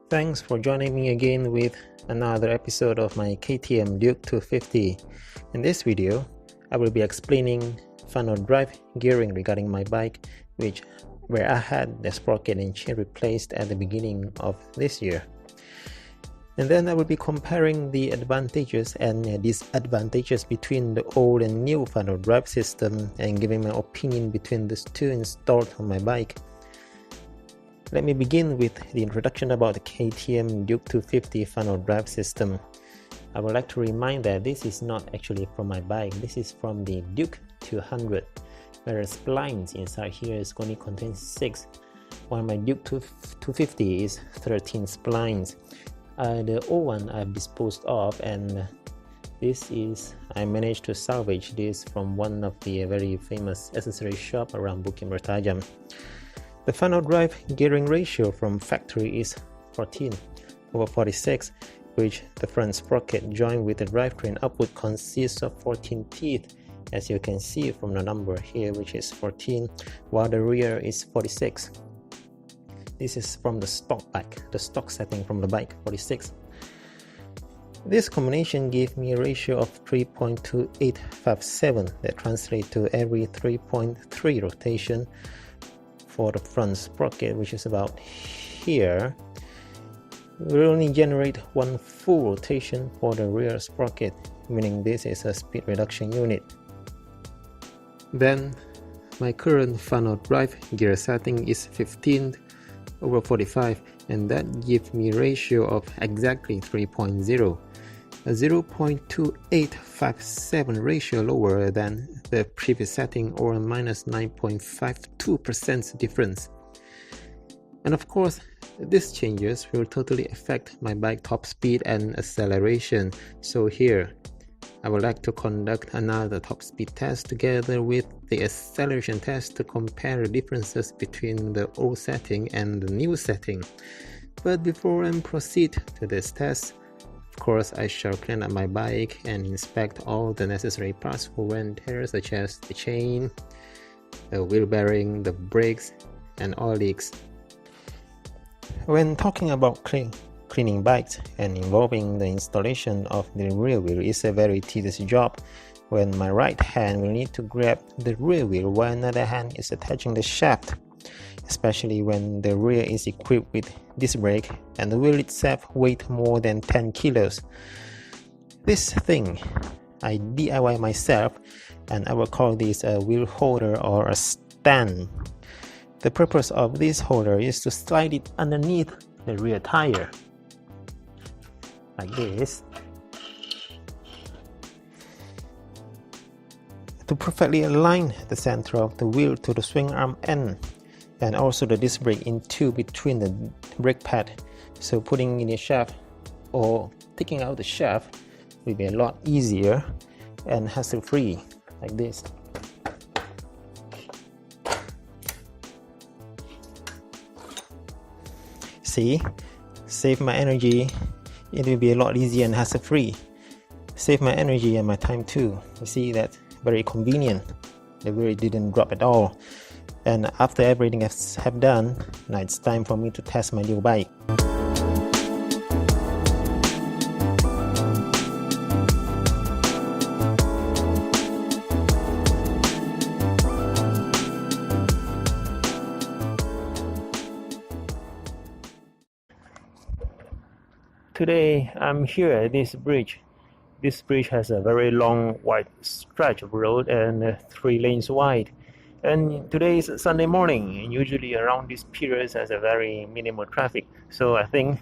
Thanks for joining me again with another episode of my KTM Duke 250. In this video, I will be explaining funnel drive gearing regarding my bike, where I had the sprocket and chain replaced at the beginning of this year. And then I will be comparing the advantages and disadvantages between the old and new funnel drive system and giving my opinion between these two installed on my bike. Let me begin with the introduction about the KTM Duke 250 funnel drive system. I would like to remind that this is not actually from my bike, this is from the Duke 200, whereas splines inside here is only contains 6, while my Duke 250 is 13 splines. The old one I've disposed of, and I managed to salvage this from one of the very famous accessory shop around Bukit Mertajam. The funnel drive gearing ratio from factory is 14/46, which the front sprocket joined with the drivetrain output consists of 14 teeth, as you can see from the number here, which is 14, while the rear is 46. This is from the stock bike, the stock setting from the bike, 46. This combination gave me a ratio of 3.2857 that translates to every 3.3 rotation for the front sprocket, which is about here. We will only generate one full rotation for the rear sprocket, meaning this is a speed reduction unit. Then my current funnel drive gear setting is 15/45, and that gives me a ratio of exactly 3.0, a 0.2857 ratio lower than the previous setting, or a minus 9.52% difference. And of course, these changes will totally affect my bike top speed and acceleration. So here, I would like to conduct another top speed test together with the acceleration test to compare the differences between the old setting and the new setting. But before I proceed to this test, of course, I shall clean up my bike and inspect all the necessary parts for wear and tear, such as the chain, the wheel bearing, the brakes, and oil leaks. When talking about cleaning bikes and involving the installation of the rear wheel is a very tedious job, when my right hand will need to grab the rear wheel while another hand is attaching the shaft, especially when the rear is equipped with disc brake and the wheel itself weighs more than 10 kilos. This thing I DIY myself, and I will call this a wheel holder or a stand. The purpose of this holder is to slide it underneath the rear tire, like this, to perfectly align the center of the wheel to the swing arm end, and also the disc brake into between the brake pad. So putting in the shaft or taking out the shaft will be a lot easier and hassle free, like this. See, save my energy. It will be a lot easier and hassle free. Save my energy and my time too. You see, that's very convenient. The wheel didn't drop at all. And after everything I've done, now it's time for me to test my new bike. Today I'm here at this bridge. This bridge has a very long wide stretch of road and 3 lanes wide. And today is Sunday morning, and usually around this period has a very minimal traffic. So I think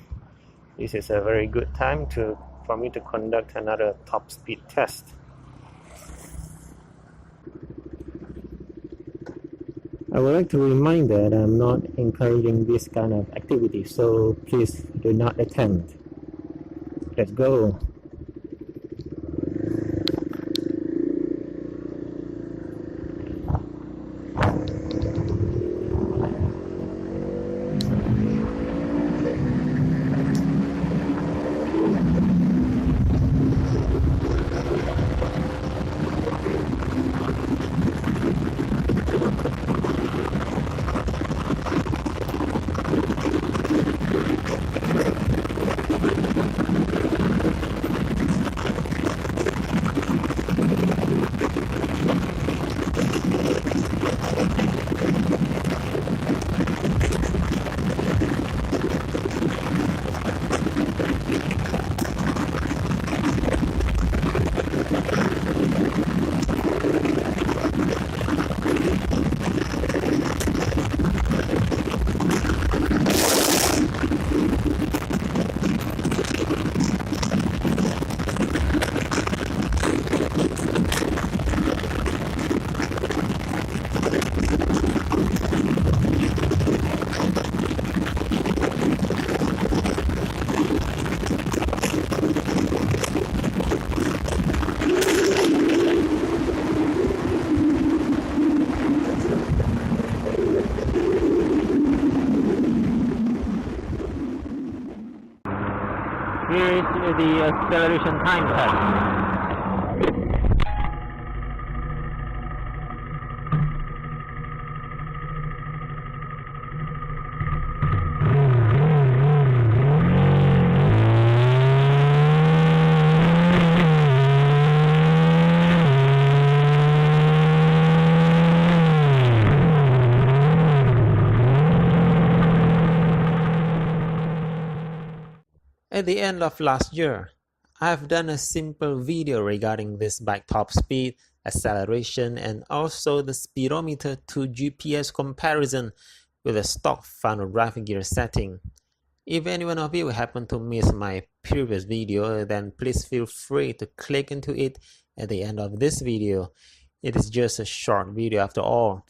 this is a very good time for me to conduct another top speed test. I would like to remind that I'm not encouraging this kind of activity, so please do not attempt. Let's go. with the acceleration time test. At the end of last year, I've done a simple video regarding this bike top speed, acceleration, and also the speedometer to GPS comparison with a stock front drive gear setting. If any one of you happen to miss my previous video, then please feel free to click into it at the end of this video. It is just a short video after all.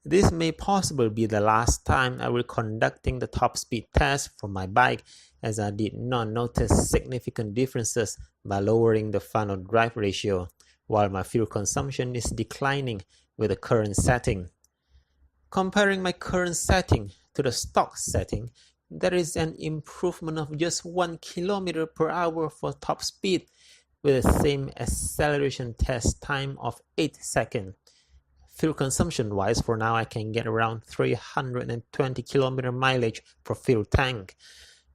This may possibly be the last time I will conducting the top speed test for my bike, as I did not notice significant differences by lowering the front drive ratio, while my fuel consumption is declining with the current setting. Comparing my current setting to the stock setting, there is an improvement of just 1 km per hour for top speed with the same acceleration test time of 8 seconds. Fuel consumption wise, for now I can get around 320 km mileage per fuel tank,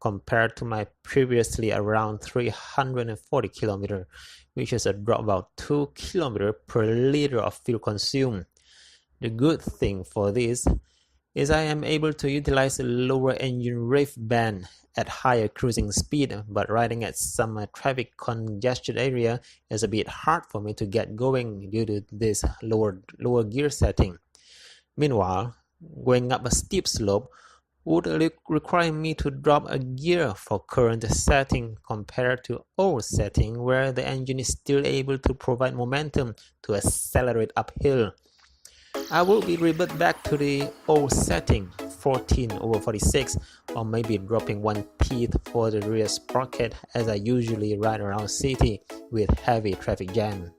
compared to my previously around 340 km, which is a drop about 2 km per liter of fuel consumed. The good thing for this is I am able to utilize a lower engine rev band at higher cruising speed, but riding at some traffic congested area is a bit hard for me to get going due to this lower gear setting. Meanwhile, going up a steep slope would require me to drop a gear for current setting compared to old setting, where the engine is still able to provide momentum to accelerate uphill. I will be revert back to the old setting, 14/46, or maybe dropping 1 teeth for the rear sprocket, as I usually ride around city with heavy traffic jam.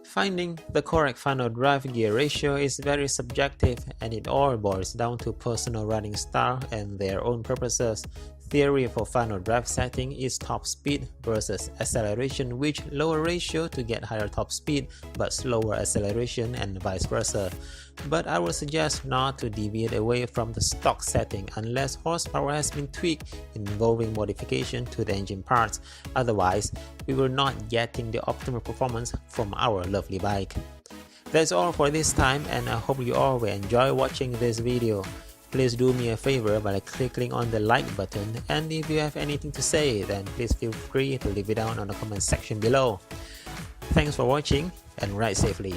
Finding the correct front drive gear ratio is very subjective, and it all boils down to personal riding style and their own purposes. Theory for front drive setting is top speed versus acceleration, which lower ratio to get higher top speed but slower acceleration, and vice versa. But I would suggest not to deviate away from the stock setting unless horsepower has been tweaked involving modification to the engine parts. Otherwise, we will not getting the optimal performance from our lovely bike. That's all for this time, and I hope you all will enjoy watching this video. Please do me a favor by clicking on the like button, and if you have anything to say, then please feel free to leave it down on the comment section below. Thanks for watching, and ride safely.